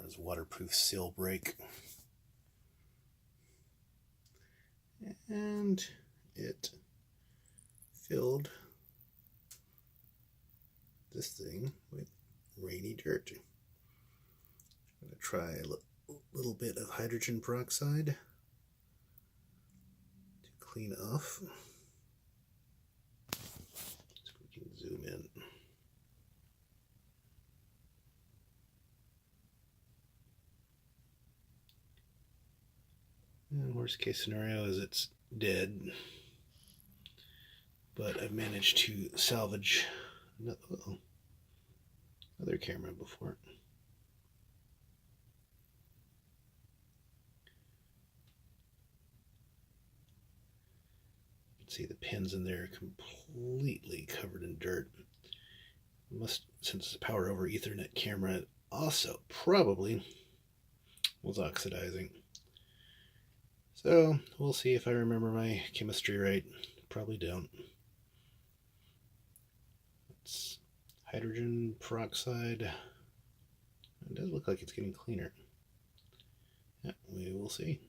There's waterproof seal brake. And it filled this thing with rainy dirt. I'm going to try a little bit of hydrogen peroxide to clean off. So we can zoom in. And worst case scenario is it's dead, but I've managed to salvage another camera before. You can see the pins in there completely covered in dirt. Since it's a power over Ethernet camera, it also probably was oxidizing. So we'll see if I remember my chemistry right. Probably don't. It's hydrogen peroxide. It does look like it's getting cleaner. Yeah, we will see.